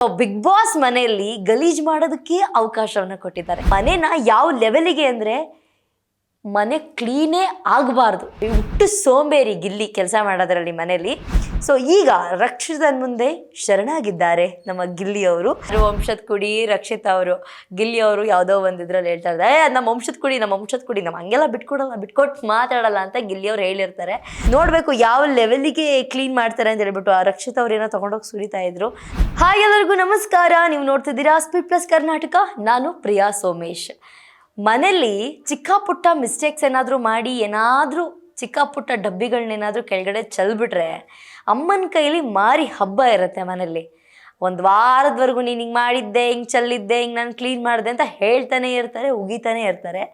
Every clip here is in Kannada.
ಬಿಗ್ ಬಾಸ್ ಮನೆಯಲ್ಲಿ ಗಲೀಜ್ ಮಾಡೋದಕ್ಕೆ ಅವಕಾಶವನ್ನ ಕೊಟ್ಟಿದ್ದಾರೆ. ಮನೆನ ಯಾವ ಲೆವೆಲಿಗೆ ಅಂದ್ರೆ ಮನೆ ಕ್ಲೀನೇ ಆಗಬಾರ್ದು. ಹುಟ್ಟು ಸೋಂಬೇರಿ ಗಿಲ್ಲಿ ಕೆಲಸ ಮಾಡೋದ್ರಲ್ಲಿ ಮನೆಯಲ್ಲಿ. ಸೊ ಈಗ ರಕ್ಷಿತನ ಮುಂದೆ ಶರಣಾಗಿದ್ದಾರೆ ನಮ್ಮ ಗಿಲ್ಲಿ ಅವರು. ವಂಶದ ಕುಡಿ ರಕ್ಷಿತಾ ಅವರು, ಗಿಲ್ಲಿ ಅವರು ಯಾವುದೋ ಒಂದಿದ್ರಲ್ಲಿ ಹೇಳ್ತಾ ಇದ್ದಾರೆ, ನಮ್ಮ ವಂಶದ ಕುಡಿ ನಮ್ಮ ಹಂಗೆಲ್ಲ ಬಿಟ್ಕೊಟ್ಟು ಮಾತಾಡಲ್ಲ ಅಂತ ಗಿಲ್ಲಿ ಅವ್ರು ಹೇಳಿರ್ತಾರೆ. ನೋಡ್ಬೇಕು ಯಾವ ಲೆವೆಲಿಗೆ ಕ್ಲೀನ್ ಮಾಡ್ತಾರೆ ಅಂತ ಹೇಳ್ಬಿಟ್ಟು ಆ ರಕ್ಷಿತಾ ಅವ್ರು ಏನೋ ತಗೊಂಡೋಗಿ ಸುರಿತಾ ಇದ್ರು. ಹಾಯ್ ಎಲ್ಲರಿಗೂ ನಮಸ್ಕಾರ, ನೀವು ನೋಡ್ತಿದ್ದೀರಾ ಸ್ಪೀಡ್ ಪ್ಲಸ್ ಕರ್ನಾಟಕ. ನಾನು ಪ್ರಿಯಾ ಸೋಮೇಶ್. ಮನೇಲಿ ಚಿಕ್ಕ ಪುಟ್ಟ ಮಿಸ್ಟೇಕ್ಸ್ ಏನಾದರೂ ಮಾಡಿ ಏನಾದರೂ ಚಿಕ್ಕ ಪುಟ್ಟ ಡಬ್ಬಿಗಳನ್ನೇನಾದರೂ ಕೆಳಗಡೆ ಚೆಲ್ಬಿಟ್ರೆ ಅಮ್ಮನ ಕೈಲಿ ಮಾರಿ ಹಬ್ಬ ಇರುತ್ತೆ ಮನೇಲಿ. ಒಂದು ವಾರದವರೆಗೂ ನೀನು ಹಿಂಗೆ ಮಾಡಿದ್ದೆ, ಹಿಂಗೆ ಚೆಲ್ಲಿದ್ದೆ, ಹಿಂಗೆ ನಾನು ಕ್ಲೀನ್ ಮಾಡಿದೆ ಅಂತ ಹೇಳ್ತಾನೆ ಇರ್ತಾರೆ, ಉಗಿತಾನೆ ಇರ್ತಾರೆ.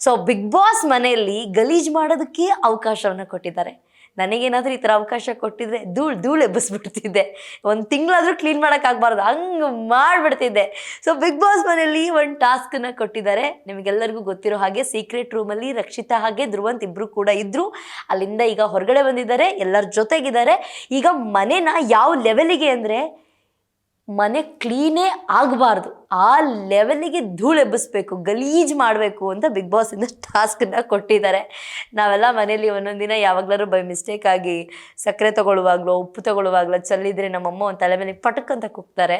ಸೊ ಬಿಗ್ ಬಾಸ್ ಮನೆಯಲ್ಲಿ ಗಲೀಜು ಮಾಡೋದಕ್ಕೆ ಅವಕಾಶವನ್ನು ಕೊಟ್ಟಿದ್ದಾರೆ. ನನಗೇನಾದರೂ ಈ ಥರ ಅವಕಾಶ ಕೊಟ್ಟಿದ್ರೆ ಧೂಳು ಎಬ್ಬಿಸ್ಬಿಡ್ತಿದ್ದೆ. ಒಂದು ತಿಂಗಳಾದರೂ ಕ್ಲೀನ್ ಮಾಡೋಕ್ಕಾಗಬಾರ್ದು, ಹಂಗೆ ಮಾಡಿಬಿಡ್ತಿದ್ದೆ. ಸೊ ಬಿಗ್ ಬಾಸ್ ಮನೆಯಲ್ಲಿ ಒಂದು ಟಾಸ್ಕನ್ನು ಕೊಟ್ಟಿದ್ದಾರೆ. ನಿಮಗೆಲ್ಲರಿಗೂ ಗೊತ್ತಿರೋ ಹಾಗೆ ಸೀಕ್ರೆಟ್ ರೂಮಲ್ಲಿ ರಕ್ಷಿತಾ ಹಾಗೆ ಧ್ರುವಂತ್ ಇಬ್ಬರು ಕೂಡ ಇದ್ದರು. ಅಲ್ಲಿಂದ ಈಗ ಹೊರಗಡೆ ಬಂದಿದ್ದಾರೆ, ಎಲ್ಲರ ಜೊತೆಗಿದ್ದಾರೆ. ಈಗ ಮನೆನ ಯಾವ ಲೆವೆಲಿಗೆ ಅಂದರೆ ಮನೆ ಕ್ಲೀನೇ ಆಗಬಾರ್ದು, ಆ ಲೆವೆಲಿಗೆ ಧೂಳು ಎಬ್ಬಿಸ್ಬೇಕು, ಗಲೀಜು ಮಾಡಬೇಕು ಅಂತ ಬಿಗ್ ಬಾಸಿಂದ ಟಾಸ್ಕನ್ನು ಕೊಟ್ಟಿದ್ದಾರೆ. ನಾವೆಲ್ಲ ಮನೇಲಿ ಒಂದೊಂದು ದಿನ ಯಾವಾಗಲಾದ್ರು ಬೈ ಮಿಸ್ಟೇಕ್ ಆಗಿ ಸಕ್ಕರೆ ತೊಗೊಳ್ಳುವಾಗಲೋ ಉಪ್ಪು ತೊಗೊಳ್ಳುವಾಗಲೋ ಚೆಲ್ಲಿದ್ರೆ ನಮ್ಮಮ್ಮ ಒಂದು ತಲೆ ಮೇಲೆ ಪಟಕ್ ಅಂತ ಕುಗ್ತಾರೆ.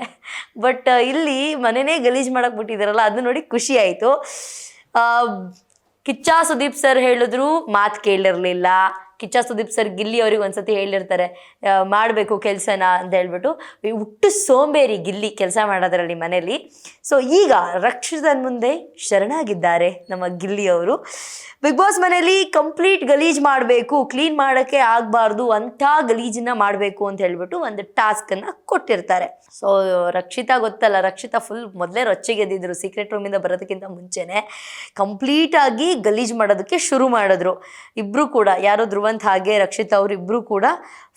ಬಟ್ ಇಲ್ಲಿ ಮನೆಯೇ ಗಲೀಜು ಮಾಡಕ್ಕೆ ಬಿಟ್ಟಿದ್ದಾರಲ್ಲ, ಅದು ನೋಡಿ ಖುಷಿ ಆಯಿತು. ಕಿಚ್ಚ ಸುದೀಪ್ ಸರ್ ಹೇಳಿದ್ರು, ಮಾತು ಕೇಳಿರಲಿಲ್ಲ. ಕಿಚ್ಚ ಸುದೀಪ್ ಸರ್ ಗಿಲ್ಲಿ ಅವ್ರಿಗೆ ಒಂದ್ಸತಿ ಹೇಳಿರ್ತಾರೆ ಮಾಡಬೇಕು ಕೆಲಸನ ಅಂತ ಹೇಳ್ಬಿಟ್ಟು. ಹುಟ್ಟು ಸೋಂಬೇರಿ ಗಿಲ್ಲಿ ಕೆಲಸ ಮಾಡೋದ್ರಲ್ಲಿ ಮನೇಲಿ. ಸೊ ಈಗ ರಕ್ಷಿತನ ಮುಂದೆ ಶರಣಾಗಿದ್ದಾರೆ ನಮ್ಮ ಗಿಲ್ಲಿ ಅವರು. ಬಿಗ್ ಬಾಸ್ ಮನೇಲಿ ಕಂಪ್ಲೀಟ್ ಗಲೀಜು ಮಾಡಬೇಕು, ಕ್ಲೀನ್ ಮಾಡೋಕ್ಕೆ ಆಗಬಾರ್ದು, ಅಂಥ ಗಲೀಜನ್ನ ಮಾಡಬೇಕು ಅಂತ ಹೇಳ್ಬಿಟ್ಟು ಒಂದು ಟಾಸ್ಕನ್ನು ಕೊಟ್ಟಿರ್ತಾರೆ. ಸೊ ರಕ್ಷಿತಾ ಗೊತ್ತಲ್ಲ, ರಕ್ಷಿತಾ ಫುಲ್ ಮೊದಲೇ ರೊಚ್ಚಿಗೆದ್ದಿದ್ರು. ಸೀಕ್ರೆಟ್ ರೂಮಿಂದ ಬರೋದಕ್ಕಿಂತ ಮುಂಚೆನೆ ಕಂಪ್ಲೀಟಾಗಿ ಗಲೀಜು ಮಾಡೋದಕ್ಕೆ ಶುರು ಮಾಡಿದ್ರು. ಇಬ್ಬರು ಕೂಡ, ಯಾರೋ ಧ್ರುವಂತ್ ಹಾಗೆ ರಕ್ಷಿತಾ ಅವರು ಇಬ್ಬರು ಕೂಡ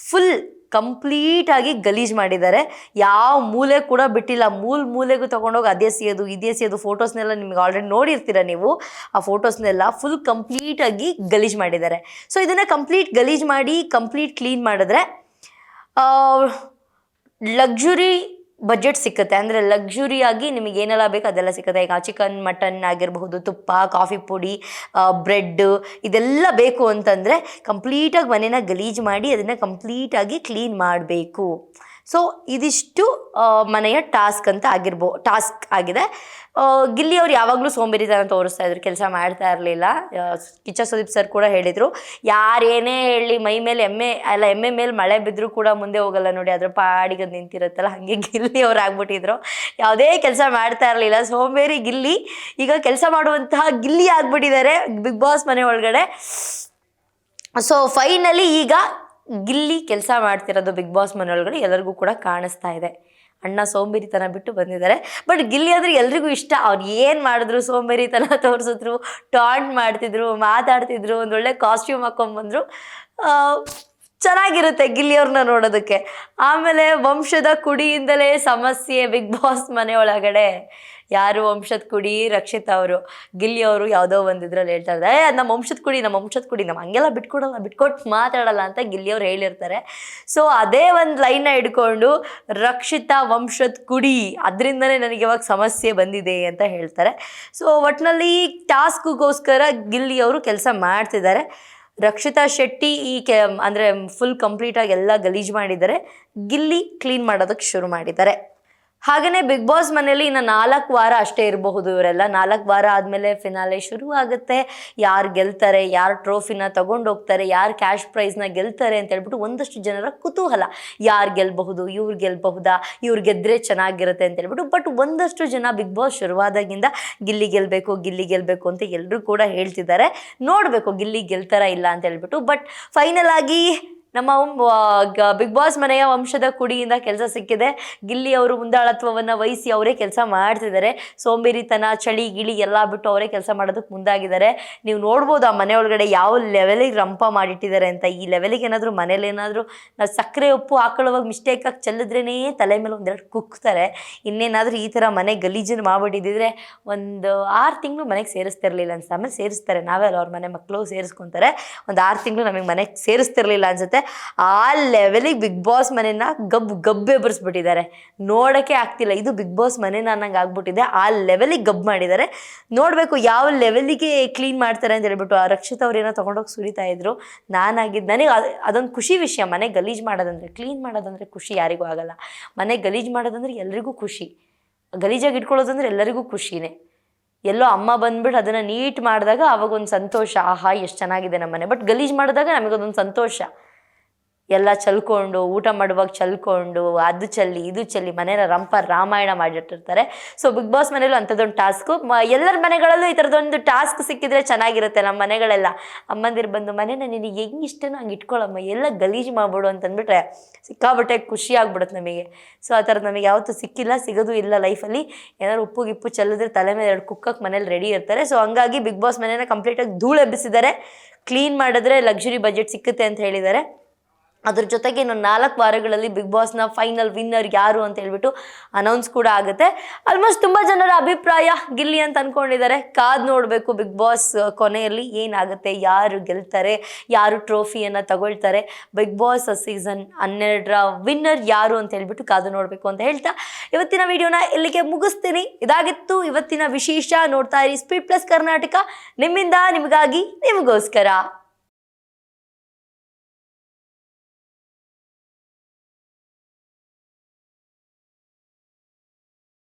ಫುಲ್ ಕಂಪ್ಲೀಟಾಗಿ ಗಲೀಜು ಮಾಡಿದ್ದಾರೆ. ಯಾವ ಮೂಲೆ ಕೂಡ ಬಿಟ್ಟಿಲ್ಲ. ಮೂಲೆಗೂ ತೊಗೊಂಡೋಗಿ ಅದೇ ಸಿಯೋದು ಫೋಟೋಸ್ನೆಲ್ಲ ನಿಮ್ಗೆ ಆಲ್ರೆಡಿ ನೋಡಿರ್ತೀರ ನೀವು. ಆ ಫೋಟೋಸ್ನೆಲ್ಲ ಫುಲ್ ಕಂಪ್ಲೀಟಾಗಿ ಗಲೀಜು ಮಾಡಿದ್ದಾರೆ. ಸೊ ಇದನ್ನು ಕಂಪ್ಲೀಟ್ ಗಲೀಜು ಮಾಡಿ ಕಂಪ್ಲೀಟ್ ಕ್ಲೀನ್ ಮಾಡಿದ್ರೆ ಲಕ್ಸುರಿ ಬಜೆಟ್ ಸಿಕ್ಕುತ್ತೆ. ಅಂದರೆ ಲಕ್ಸುರಿಯಾಗಿ ನಿಮಗೆ ಏನೆಲ್ಲ ಬೇಕು ಅದೆಲ್ಲ ಸಿಗುತ್ತೆ. ಈಗ ಚಿಕನ್ ಮಟನ್ ಆಗಿರಬಹುದು, ತುಪ್ಪ, ಕಾಫಿ ಪುಡಿ, ಬ್ರೆಡ್, ಇದೆಲ್ಲ ಬೇಕು ಅಂತಂದರೆ ಕಂಪ್ಲೀಟಾಗಿ ಮನೇನ ಗಲೀಜು ಮಾಡಿ ಅದನ್ನು ಕಂಪ್ಲೀಟಾಗಿ ಕ್ಲೀನ್ ಮಾಡಬೇಕು. ಸೊ ಇದಿಷ್ಟು ಮನೆಯ ಟಾಸ್ಕ್ ಆಗಿದೆ. ಗಿಲ್ಲಿ ಅವ್ರು ಯಾವಾಗಲೂ ಸೋಂಬೇರಿತನ ತೋರಿಸ್ತಾ ಇದ್ರು, ಕೆಲಸ ಮಾಡ್ತಾ ಇರಲಿಲ್ಲ. ಕಿಚ್ಚ ಸುದೀಪ್ ಸರ್ ಕೂಡ ಹೇಳಿದರು, ಯಾರೇನೇ ಹೇಳಿ ಮೈ ಮೇಲೆ ಎಮ್ಮೆ ಮೇಲೆ ಮಳೆ ಬಿದ್ದರೂ ಕೂಡ ಮುಂದೆ ಹೋಗಲ್ಲ ನೋಡಿ, ಅದ್ರ ಪಾಡಿಗೆ ನಿಂತಿರುತ್ತಲ್ಲ, ಹಾಗೆ ಗಿಲ್ಲಿ ಅವ್ರು ಆಗ್ಬಿಟ್ಟಿದ್ರು. ಯಾವುದೇ ಕೆಲಸ ಮಾಡ್ತಾ ಇರಲಿಲ್ಲ, ಸೋಂಬೇರಿ ಗಿಲ್ಲಿ ಈಗ ಕೆಲಸ ಮಾಡುವಂತಹ ಗಿಲ್ಲಿ ಆಗ್ಬಿಟ್ಟಿದ್ದಾರೆ ಬಿಗ್ ಬಾಸ್ ಮನೆ ಒಳಗಡೆ. ಸೊ ಫೈನಲಿ ಈಗ ಗಿಲ್ಲಿ ಕೆಲಸ ಮಾಡ್ತಿರೋದು ಬಿಗ್ ಬಾಸ್ ಮನೆ ಒಳಗಡೆ ಎಲ್ಲರಿಗೂ ಕೂಡ ಕಾಣಿಸ್ತಾ ಇದೆ. ಅಣ್ಣ ಸೋಂಬೇರಿತನ ಬಿಟ್ಟು ಬಂದಿದ್ದಾರೆ. ಬಟ್ ಗಿಲ್ಲಿ ಅಂದರೆ ಎಲ್ರಿಗೂ ಇಷ್ಟ. ಅವ್ರು ಏನು ಮಾಡಿದ್ರು ಸೋಂಬೇರಿತನ ತೋರಿಸಿದ್ರು, ಟಾಂಟ್ ಮಾಡ್ತಿದ್ರು, ಮಾತಾಡ್ತಿದ್ರು, ಒಂದೊಳ್ಳೆ ಕಾಸ್ಟ್ಯೂಮ್ ಹಾಕ್ಕೊಂಡ್ಬಂದರು. ಚೆನ್ನಾಗಿರುತ್ತೆ ಗಿಲ್ಲಿಯವ್ರನ್ನ ನೋಡೋದಕ್ಕೆ. ಆಮೇಲೆ ವಂಶದ ಕುಡಿಯಿಂದಲೇ ಸಮಸ್ಯೆ ಬಿಗ್ ಬಾಸ್ ಮನೆ ಒಳಗಡೆ. ಯಾರು ವಂಶದ ಕುಡಿ ರಕ್ಷಿತಾ ಅವರು, ಗಿಲ್ಲಿ ಅವರು ಯಾವುದೋ ಒಂದಿದ್ರಲ್ಲಿ ಹೇಳ್ತಾ ಇದ್ದಾರೆ, ನಮ್ಮ ವಂಶದ ಕುಡಿ ನಮ್ಮ ಹಂಗೆಲ್ಲ ಬಿಟ್ಕೊಟ್ಟು ಮಾತಾಡಲ್ಲ ಅಂತ ಗಿಲ್ಲಿ ಅವ್ರು ಹೇಳಿರ್ತಾರೆ. ಸೊ ಅದೇ ಒಂದು ಲೈನ್ನ ಹಿಡ್ಕೊಂಡು ರಕ್ಷಿತಾ ವಂಶದ ಕುಡಿ, ಅದರಿಂದನೇ ನನಗೆ ಇವಾಗ ಸಮಸ್ಯೆ ಬಂದಿದೆ ಅಂತ ಹೇಳ್ತಾರೆ. ಸೊ ಒಟ್ಟಿನಲ್ಲಿ ಟಾಸ್ಕ್ಗೋಸ್ಕರ ಗಿಲ್ಲಿ ಅವರು ಕೆಲಸ ಮಾಡ್ತಿದ್ದಾರೆ. ರಕ್ಷಿತಾ ಶೆಟ್ಟಿ ಅಂದರೆ ಫುಲ್ ಕಂಪ್ಲೀಟಾಗಿ ಎಲ್ಲ ಗಲೀಜು ಮಾಡಿದ್ದಾರೆ. ಗಿಲ್ಲಿ ಕ್ಲೀನ್ ಮಾಡೋದಕ್ಕೆ ಶುರು ಮಾಡಿದ್ದಾರೆ. ಹಾಗೆಯೇ ಬಿಗ್ ಬಾಸ್ ಮನೇಲಿ ಇನ್ನು 4 ವಾರ ಅಷ್ಟೇ ಇರಬಹುದು ಇವರೆಲ್ಲ. 4 ವಾರ ಆದಮೇಲೆ ಫಿನಾಲೆ ಶುರು ಆಗುತ್ತೆ. ಯಾರು ಗೆಲ್ತಾರೆ, ಯಾರು ಟ್ರೋಫಿನ ತೊಗೊಂಡೋಗ್ತಾರೆ, ಯಾರು ಕ್ಯಾಶ್ ಪ್ರೈಸ್ನ ಗೆಲ್ತಾರೆ ಅಂತ ಹೇಳ್ಬಿಟ್ಟು ಒಂದಷ್ಟು ಜನರ ಕುತೂಹಲ. ಯಾರು ಗೆಲ್ಲಬಹುದು, ಇವ್ರು ಗೆಲ್ಲಬಹುದಾ, ಇವ್ರು ಗೆದ್ದರೆ ಚೆನ್ನಾಗಿರುತ್ತೆ ಅಂತ ಹೇಳ್ಬಿಟ್ಟು. ಬಟ್ ಒಂದಷ್ಟು ಜನ ಬಿಗ್ ಬಾಸ್ ಶುರುವಾದಾಗಿಂದ ಗಿಲ್ಲಿ ಗೆಲ್ಲಬೇಕು ಅಂತ ಎಲ್ಲರೂ ಕೂಡ ಹೇಳ್ತಿದ್ದಾರೆ. ನೋಡಬೇಕು ಗಿಲ್ಲಿ ಗೆಲ್ತಾರ ಇಲ್ಲ ಅಂತ ಹೇಳ್ಬಿಟ್ಟು. ಬಟ್ ಫೈನಲ್ ಆಗಿ ನಮ್ಮ ಬಿಗ್ ಬಾಸ್ ಮನೆಯ ವಂಶದ ಕುಡಿಯಿಂದ ಕೆಲಸ ಸಿಕ್ಕಿದೆ. ಗಿಲ್ಲಿ ಅವರು ಮುಂದಾಳತ್ವವನ್ನು ವಹಿಸಿ ಅವರೇ ಕೆಲಸ ಮಾಡ್ತಿದ್ದಾರೆ. ಸೋಂಬೇರಿತನ, ಚಳಿ ಗಿಳಿ ಎಲ್ಲ ಬಿಟ್ಟು ಅವರೇ ಕೆಲಸ ಮಾಡೋದಕ್ಕೆ ಮುಂದಾಗಿದ್ದಾರೆ. ನೀವು ನೋಡ್ಬೋದು ಆ ಮನೆ ಒಳಗಡೆ ಯಾವ ಲೆವೆಲಿಗೆ ರಂಪ ಮಾಡಿಟ್ಟಿದ್ದಾರೆ ಅಂತ. ಈ ಲೆವೆಲಿಗೆ ಏನಾದರೂ ಮನೇಲಿ ಏನಾದರೂ ನಾವು ಸಕ್ಕರೆ ಉಪ್ಪು ಹಾಕೊಳ್ಳುವಾಗ ಮಿಸ್ಟೇಕಾಗಿ ಚೆಲ್ಲಿದ್ರೇ ತಲೆ ಮೇಲೆ ಒಂದೆರಡು ಕುಕ್ತಾರೆ. ಇನ್ನೇನಾದರೂ ಈ ಥರ ಮನೆ ಗಲೀಜನ್ನು ಮಾಡಿಬಿಟ್ಟಿದ್ರೆ ಒಂದು 6 ತಿಂಗಳು ಮನೆಗೆ ಸೇರಿಸ್ತಿರ್ಲಿಲ್ಲ ಅನ್ಸುತ್ತೆ. ಆಮೇಲೆ ಸೇರಿಸ್ತಾರೆ, ನಾವೇ ಅವ್ರ ಮನೆ ಮಕ್ಕಳು ಸೇರಿಸ್ಕೊತಾರೆ. ಒಂದು 6 ತಿಂಗಳು ನಮಗೆ ಮನೆಗೆ ಸೇರಿಸ್ತಿರ್ಲಿಲ್ಲ ಅನ್ಸುತ್ತೆ. ಆ ಲೆವೆಲಿಗೆ ಬಿಗ್ ಬಾಸ್ ಮನೆನ ಗಬ್ಬೆ ಎಬ್ಬರಿಸ್ಬಿಟ್ಟಿದ್ದಾರೆ. ನೋಡೋಕ್ಕೆ ಆಗ್ತಿಲ್ಲ, ಇದು ಬಿಗ್ ಬಾಸ್ ಮನೆನ ಅನ್ನಂಗೆ ಆಗ್ಬಿಟ್ಟಿದೆ. ಆ ಲೆವೆಲಿಗೆ ಗಬ್ ಮಾಡಿದ್ದಾರೆ. ನೋಡಬೇಕು ಯಾವ ಲೆವೆಲಿಗೆ ಕ್ಲೀನ್ ಮಾಡ್ತಾರೆ ಅಂತ ಹೇಳ್ಬಿಟ್ಟು. ಆ ರಕ್ಷಿತ್ ಅವ್ರು ಏನೋ ತೊಗೊಂಡೋಗಿ ಸುರಿತಾ ಇದ್ರು. ನನಗೆ ಅದೊಂದು ಖುಷಿ ವಿಷಯ. ಮನೆ ಗಲೀಜು ಮಾಡೋದಂದರೆ, ಕ್ಲೀನ್ ಮಾಡೋದಂದರೆ ಖುಷಿ ಯಾರಿಗೂ ಆಗಲ್ಲ. ಮನೆ ಗಲೀಜು ಮಾಡೋದಂದ್ರೆ ಎಲ್ರಿಗೂ ಖುಷಿ. ಗಲೀಜಾಗಿ ಇಟ್ಕೊಳ್ಳೋದಂದ್ರೆ ಎಲ್ಲರಿಗೂ ಖುಷಿನೇ. ಎಲ್ಲೋ ಅಮ್ಮ ಬಂದ್ಬಿಟ್ಟು ಅದನ್ನು ನೀಟ್ ಮಾಡಿದಾಗ ಅವಾಗೊಂದು ಸಂತೋಷ, ಆಹಾ ಎಷ್ಟು ಚೆನ್ನಾಗಿದೆ ನಮ್ಮ ಮನೆ. ಬಟ್ ಗಲೀಜು ಮಾಡಿದಾಗ ನಮಗೊಂದೊಂದು ಸಂತೋಷ. ಎಲ್ಲ ಚಲ್ಕೊಂಡು, ಊಟ ಮಾಡುವಾಗ ಚಲ್ಕೊಂಡು, ಅದು ಚಲ್ಲಿ ಇದು ಚಲ್ಲಿ ಮನೇನ ರಾಮಾಯಣ ಮಾಡಿಟ್ಟಿರ್ತಾರೆ. ಸೊ ಬಿಗ್ ಬಾಸ್ ಮನೇಲೂ ಅಂಥದ್ದೊಂದು ಟಾಸ್ಕು. ಎಲ್ಲರ ಮನೆಗಳಲ್ಲೂ ಈ ಥರದೊಂದು ಟಾಸ್ಕ್ ಸಿಕ್ಕಿದ್ರೆ ಚೆನ್ನಾಗಿರುತ್ತೆ. ನಮ್ಮ ಮನೆಗಳೆಲ್ಲ ಅಮ್ಮಂದಿರು ಬಂದು ಮನೇನ ನಿನಗೆ ಹೆಂಗೆ ಇಷ್ಟನೋ ಹಂಗೆ ಇಟ್ಕೊಳ್ಳಮ್ಮ, ಎಲ್ಲ ಗಲೀಜು ಮಾಡ್ಬಿಡು ಅಂತಂದ್ಬಿಟ್ರೆ ಸಿಕ್ಕಾಬಟ್ಟೆ ಖುಷಿ ಆಗ್ಬಿಡುತ್ತೆ ನಮಗೆ. ಸೊ ಆ ಥರದ್ದು ನಮಗೆ ಯಾವತ್ತೂ ಸಿಕ್ಕಿಲ್ಲ, ಸಿಗೋದು ಇಲ್ಲ ಲೈಫಲ್ಲಿ. ಏನಾದ್ರು ಉಪ್ಪು ಗಿಪ್ಪು ಚೆಲ್ಲಿದ್ರೆ ತಲೆ ಮೇಲೆ 2 ಕುಕ್ಕಕ್ಕೆ ಮನೇಲಿ ರೆಡಿ ಇರ್ತಾರೆ. ಸೊ ಹಂಗಾಗಿ ಬಿಗ್ ಬಾಸ್ ಮನೇನ ಕಂಪ್ಲೀಟಾಗಿ ಧೂಳು ಎಬ್ಬಿಸಿದ್ದಾರೆ. ಕ್ಲೀನ್ ಮಾಡಿದ್ರೆ ಲಕ್ಸುರಿ ಬಜೆಟ್ ಸಿಕ್ಕುತ್ತೆ ಅಂತ ಹೇಳಿದ್ದಾರೆ. ಅದ್ರ ಜೊತೆಗೆ ಇನ್ನೊಂದು 4 ವಾರಗಳಲ್ಲಿ ಬಿಗ್ ಬಾಸ್ನ ಫೈನಲ್ ವಿನ್ನರ್ ಯಾರು ಅಂತ ಹೇಳ್ಬಿಟ್ಟು ಅನೌನ್ಸ್ ಕೂಡ ಆಗುತ್ತೆ. ಆಲ್ಮೋಸ್ಟ್ ತುಂಬ ಜನರ ಅಭಿಪ್ರಾಯ ಗಿಲ್ಲಿ ಅಂತ ಅಂದ್ಕೊಂಡಿದ್ದಾರೆ. ಕಾದು ನೋಡಬೇಕು ಬಿಗ್ ಬಾಸ್ ಕೊನೆಯಲ್ಲಿ ಏನಾಗುತ್ತೆ, ಯಾರು ಗೆಲ್ತಾರೆ, ಯಾರು ಟ್ರೋಫಿಯನ್ನು ತಗೊಳ್ತಾರೆ, ಬಿಗ್ ಬಾಸ್ ಸೀಸನ್ 12ರ ವಿನ್ನರ್ ಯಾರು ಅಂತ ಹೇಳ್ಬಿಟ್ಟು ಕಾದು ನೋಡಬೇಕು ಅಂತ ಹೇಳ್ತಾ ಇವತ್ತಿನ ವಿಡಿಯೋನ ಇಲ್ಲಿಗೆ ಮುಗಿಸ್ತೀನಿ. ಇದಾಗಿತ್ತು ಇವತ್ತಿನ ವಿಶೇಷ. ನೋಡ್ತಾ ಇರಿ ಸ್ಪೀಡ್ ಪ್ಲಸ್ ಕರ್ನಾಟಕ, ನಿಮ್ಮಿಂದ ನಿಮಗಾಗಿ ನಿಮಗೋಸ್ಕರ.